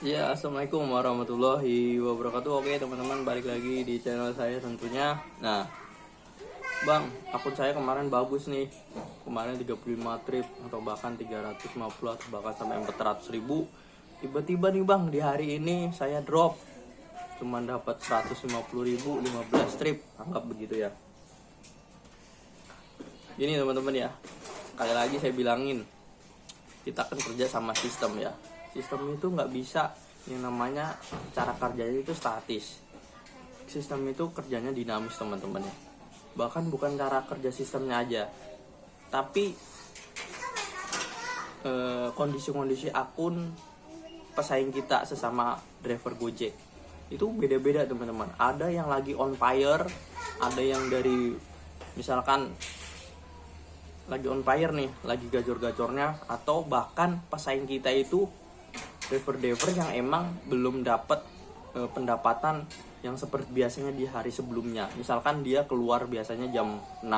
Ya, assalamualaikum warahmatullahi wabarakatuh. Oke teman-teman, balik lagi di channel saya tentunya. Nah, bang, akun saya kemarin bagus nih. Kemarin 35 trip atau bahkan 350 atau bahkan sampai 400 ribu. Tiba-tiba nih bang, di hari ini saya drop, cuman dapat 150 ribu 15 trip, anggap begitu ya. Ini teman-teman ya, sekali lagi saya bilangin, kita kan kerja sama sistem ya. Sistem itu nggak bisa yang namanya cara kerjanya itu statis. Sistem itu kerjanya dinamis teman-teman ya. Bahkan bukan cara kerja sistemnya aja, tapi kondisi-kondisi akun pesaing kita sesama driver Gojek itu beda-beda teman-teman. Ada yang lagi on fire, ada yang dari misalkan lagi on fire nih, lagi gacor-gacornya, atau bahkan pesaing kita itu driver-driver yang emang belum dapat pendapatan yang seperti biasanya di hari sebelumnya. Misalkan dia keluar biasanya jam 6,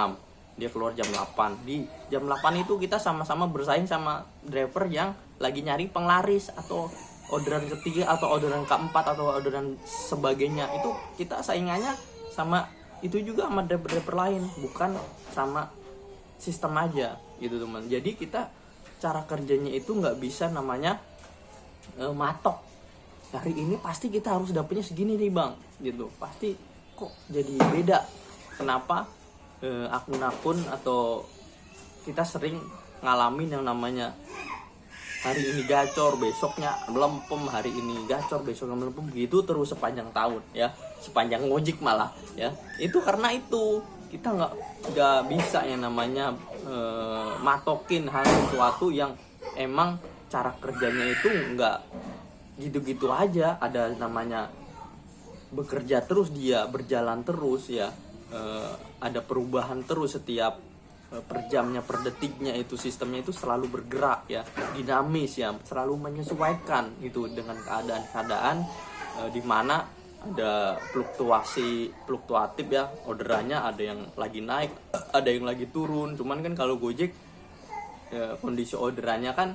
dia keluar jam 8. Di jam 8 itu kita sama-sama bersaing sama driver yang lagi nyari penglaris atau orderan ketiga atau orderan keempat atau orderan sebagainya. Itu kita saingannya sama itu juga sama driver-driver lain, bukan sama sistem aja gitu teman. Jadi kita cara kerjanya itu nggak bisa namanya matok. Hari ini pasti kita harus dapetnya segini nih bang, gitu. Pasti kok jadi beda. Kenapa akun-akun atau kita sering ngalamin yang namanya hari ini gacor, besoknya melempem, hari ini gacor, besoknya melempem, gitu terus sepanjang tahun ya, sepanjang ngojek malah ya. Itu karena itu kita nggak bisa yang namanya matokin hal sesuatu yang emang cara kerjanya itu nggak gitu-gitu aja. Ada namanya bekerja terus, dia berjalan terus ya, ada perubahan terus setiap per jamnya, per detiknya, itu sistemnya itu selalu bergerak ya, dinamis ya, selalu menyesuaikan itu dengan keadaan-keadaan di mana ada fluktuatif ya orderannya, ada yang lagi naik, ada yang lagi turun. Cuman kan kalau Gojek kondisi orderannya kan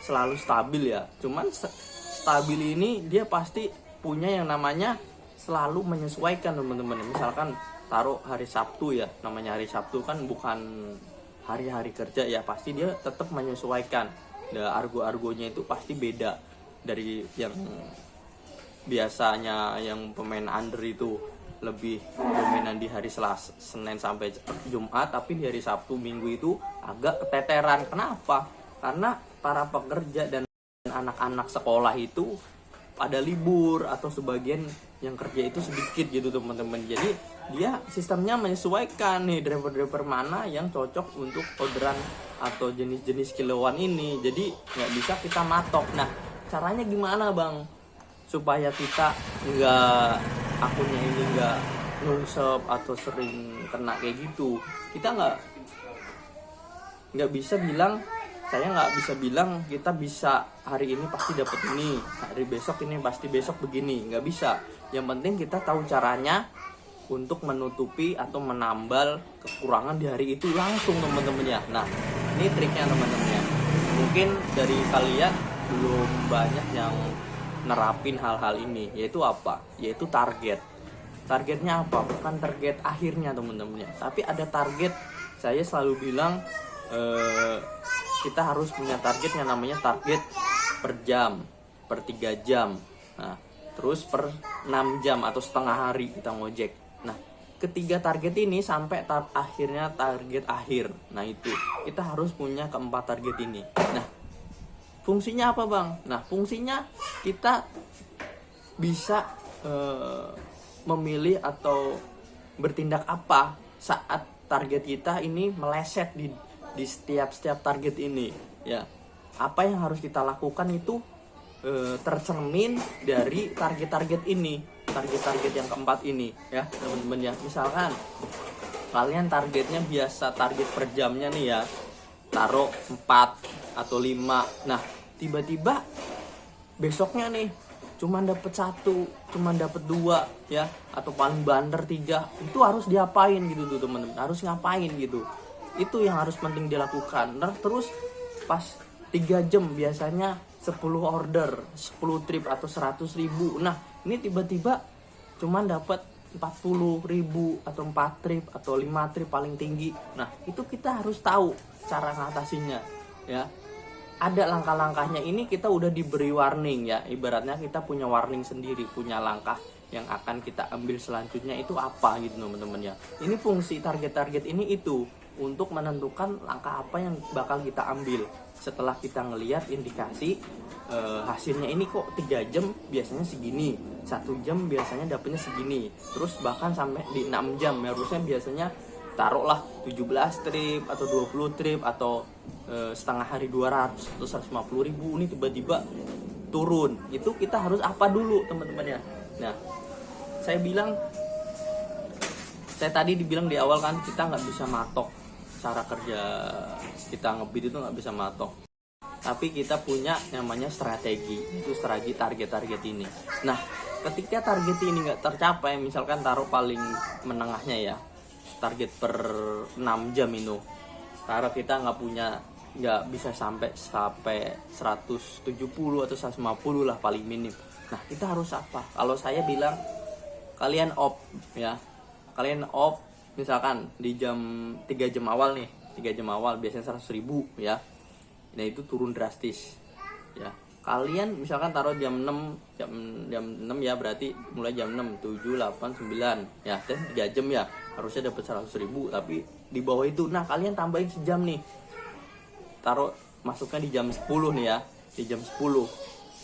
selalu stabil ya. Cuman stabil ini dia pasti punya yang namanya selalu menyesuaikan teman-teman. Misalkan taruh hari Sabtu ya, namanya hari Sabtu kan bukan hari-hari kerja ya, pasti dia tetap menyesuaikan. Argo-argonya itu pasti beda dari yang biasanya. Yang pemain under itu lebih dominan di hari Selasa, Senin sampai Jumat, tapi di hari Sabtu Minggu itu agak keteteran. Kenapa? Karena para pekerja dan anak-anak sekolah itu pada libur atau sebagian yang kerja itu sedikit gitu teman-teman. Jadi dia sistemnya menyesuaikan nih driver-driver mana yang cocok untuk orderan atau jenis-jenis kiloan ini. Jadi nggak bisa kita matok. Nah, caranya gimana bang supaya kita akunnya ini nggak nyungsep atau sering kena kayak gitu? Kita nggak bisa bilang, saya nggak bisa bilang kita bisa hari ini pasti dapat ini, hari besok ini pasti besok begini. Nggak bisa. Yang penting kita tahu caranya untuk menutupi atau menambal kekurangan di hari itu langsung teman-teman ya. Nah, ini triknya teman-teman ya. Mungkin dari kalian belum banyak yang nerapin hal-hal ini. Yaitu apa? Yaitu target. Targetnya apa? Bukan target akhirnya teman-teman ya, tapi ada target. Saya selalu bilang kita harus punya target yang namanya target per jam, per 3 jam, nah terus per 6 jam atau setengah hari kita ngojek. Nah, ketiga target ini sampai akhirnya target akhir. Nah, itu kita harus punya keempat target ini. Nah, fungsinya apa bang? Nah, fungsinya kita bisa memilih atau bertindak apa saat target kita ini meleset di setiap target ini ya. Apa yang harus kita lakukan itu tercermin dari target-target ini, target-target yang keempat ini ya teman-teman ya. Misalkan kalian targetnya biasa target per jamnya nih ya, taruh 4 atau 5. Nah, tiba-tiba besoknya nih cuman dapet 1, cuman dapet 2 ya, atau paling banter 3. Itu harus diapain gitu tuh teman-teman, harus ngapain gitu. Itu yang harus penting dilakukan. Nah, terus pas 3 jam biasanya 10 order, 10 trip atau 100.000. Nah, ini tiba-tiba cuman dapat 40.000 atau 4 trip atau 5 trip paling tinggi. Nah, itu kita harus tahu cara ngatasinya ya. Ada langkah-langkahnya, ini kita udah diberi warning ya. Ibaratnya kita punya warning sendiri, punya langkah yang akan kita ambil selanjutnya itu apa gitu teman-teman ya. Ini fungsi target-target ini itu untuk menentukan langkah apa yang bakal kita ambil setelah kita ngelihat indikasi hasilnya ini kok 3 jam biasanya segini, 1 jam biasanya dapetnya segini, terus bahkan sampai di 6 jam harusnya biasanya taruhlah 17 trip atau 20 trip atau setengah hari 200 atau 150.000, ini tiba-tiba turun. Itu kita harus apa dulu teman-teman ya. Nah, saya tadi dibilang di awal kan kita nggak bisa matok cara kerja kita ngebid, itu nggak bisa matok, tapi kita punya namanya strategi, itu strategi target-target ini. Nah, ketika target ini nggak tercapai, misalkan taruh paling menengahnya ya, target per 6 jam itu, taruh kita nggak bisa sampai 170 atau 150 lah paling minim. Nah, kita harus apa? Kalau saya bilang kalian off ya, kalian off misalkan di 3 jam awal nih, 3 jam awal biasanya 100.000 ya. Nah, itu turun drastis ya. Kalian misalkan taruh jam 6 ya, berarti mulai jam 6, 7, 8, 9 ya, 3 jam ya, harusnya dapat 100.000, tapi di bawah itu. Nah, kalian tambahin sejam nih, taruh masuknya di jam 10 nih ya, di jam 10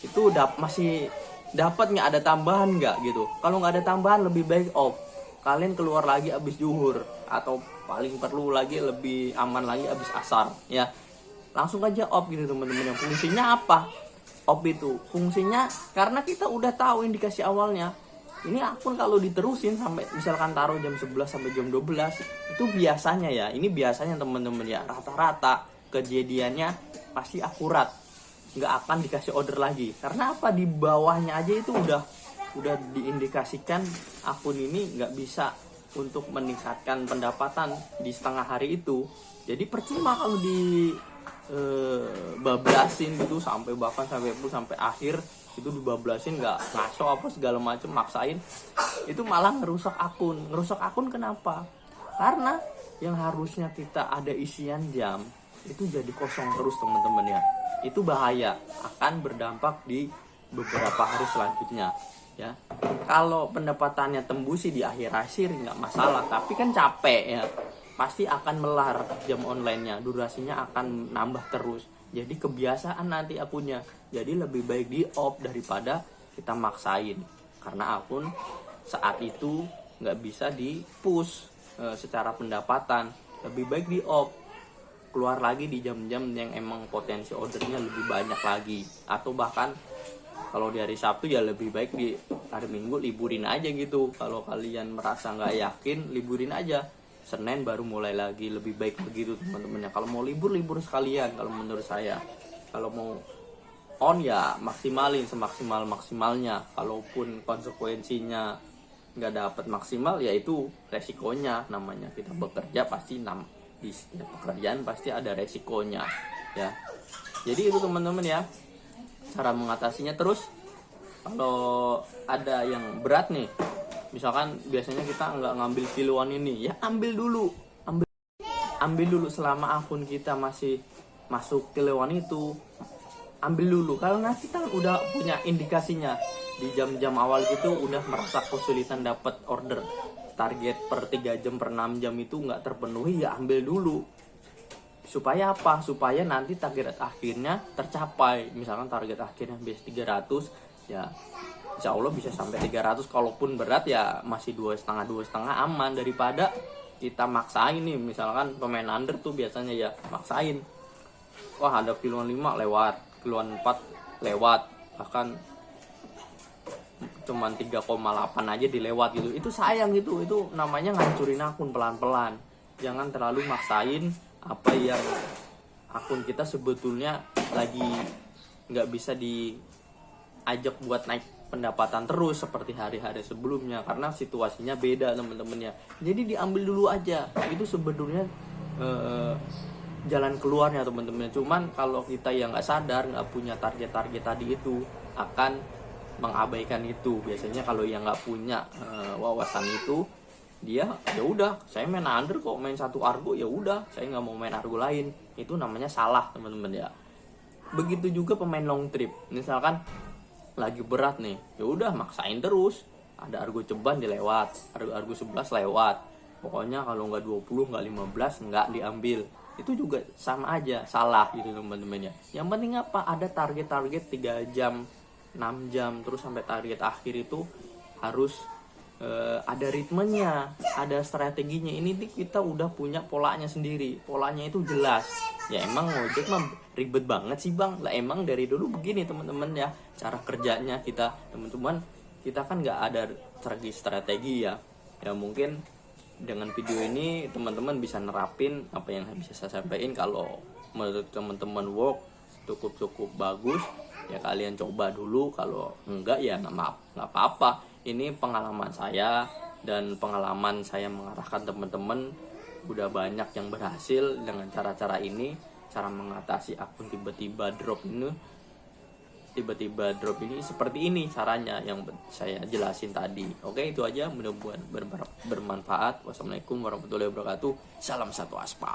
itu masih dapat nggak, ada tambahan nggak gitu. Kalau nggak ada tambahan lebih baik off, kalian keluar lagi abis zuhur, atau paling perlu lagi lebih aman lagi abis asar ya, langsung aja off gitu teman-teman. Yang fungsinya apa off itu? Fungsinya karena kita udah tahu indikasi awalnya, ini akun kalau diterusin sampai misalkan taruh jam 11 sampai jam 12, itu biasanya ya, ini biasanya teman-teman ya, rata-rata kejadiannya pasti akurat, nggak akan dikasih order lagi. Karena apa? Di bawahnya aja itu udah diindikasikan akun ini nggak bisa untuk meningkatkan pendapatan di setengah hari itu. Jadi percuma kalau di bablasin gitu bahkan sampai akhir itu dibablasin, nggak ngaso apa segala macam, maksain, itu malah ngerusak akun. Kenapa? Karena yang harusnya kita ada isian jam itu jadi kosong terus teman-teman ya. Itu bahaya, akan berdampak di beberapa hari selanjutnya ya. Kalau pendapatannya tembusi di akhir nggak masalah, tapi kan capek ya, pasti akan melar jam online-nya, durasinya akan nambah terus, jadi kebiasaan nanti akunnya. Jadi lebih baik di off daripada kita maksain, karena akun saat itu nggak bisa di push secara pendapatan. Lebih baik di off, keluar lagi di jam-jam yang emang potensi ordernya lebih banyak lagi, atau bahkan kalau di hari Sabtu ya lebih baik di hari Minggu liburin aja gitu. Kalau kalian merasa nggak yakin, liburin aja, Senin baru mulai lagi, lebih baik begitu teman-teman. Kalau mau libur sekalian kalau menurut saya. Kalau mau on ya maksimalin semaksimalnya. Kalaupun konsekuensinya nggak dapat maksimal, ya itu resikonya. Namanya kita bekerja pasti di setiap pekerjaan pasti ada resikonya ya. Jadi itu teman-teman ya, cara mengatasinya. Terus kalau ada yang berat nih, misalkan biasanya kita nggak ngambil kiloan ini ya, ambil dulu selama akun kita masih masuk kiloan itu, ambil dulu. Karena kita udah punya indikasinya di jam-jam awal gitu, udah merasa kesulitan dapat order, target per 3 jam per 6 jam itu nggak terpenuhi, ya ambil dulu. Supaya apa? Supaya nanti target akhirnya tercapai. Misalkan target akhirnya biasa 300 ya, insya Allah bisa sampai 300. Kalaupun berat ya masih 2,5 aman, daripada kita maksain nih. Misalkan pemain under tuh biasanya ya maksain, wah ada kiloan 5 lewat, kiloan 4 lewat, bahkan cuman 3,8 aja dilewat gitu. Itu sayang gitu, itu namanya ngancurin akun pelan-pelan. Jangan terlalu maksain apa yang akun kita sebetulnya lagi nggak bisa diajak buat naik pendapatan terus seperti hari-hari sebelumnya, karena situasinya beda teman-teman ya. Jadi diambil dulu aja, itu sebetulnya jalan keluarnya teman-teman. Cuman kalau kita yang nggak sadar, nggak punya target-target tadi itu, akan mengabaikan itu. Biasanya kalau yang nggak punya wawasan itu, dia ya udah, saya main under kok, main satu argo ya udah, saya nggak mau main argo lain. Itu namanya salah teman-teman ya. Begitu juga pemain long trip, misalkan lagi berat nih, ya udah maksain terus, ada argo ceban dilewat, argo 11 lewat, pokoknya kalau nggak 20 nggak 15 nggak diambil. Itu juga sama aja, salah gitu teman-teman ya. Yang penting apa, ada target-target 3 jam 6 jam terus sampai target akhir itu harus ada ritmenya, ada strateginya. Ini kita udah punya polanya sendiri, polanya itu jelas. Ya emang ngojek mah ribet banget sih bang, lah emang dari dulu begini teman-teman ya, cara kerjanya kita teman-teman. Kita kan nggak ada strategi ya. Ya mungkin dengan video ini teman-teman bisa nerapin apa yang bisa saya sampaikan. Kalau menurut teman-teman work cukup bagus, ya kalian coba dulu. Kalau enggak ya nggak apa-apa. Ini pengalaman saya, dan pengalaman saya mengarahkan teman-teman. Udah banyak yang berhasil dengan cara-cara ini, cara mengatasi akun tiba-tiba drop ini seperti ini caranya yang saya jelasin tadi. Oke, itu aja, mudah-mudahan bermanfaat. Wassalamualaikum warahmatullahi wabarakatuh. Salam satu aspal.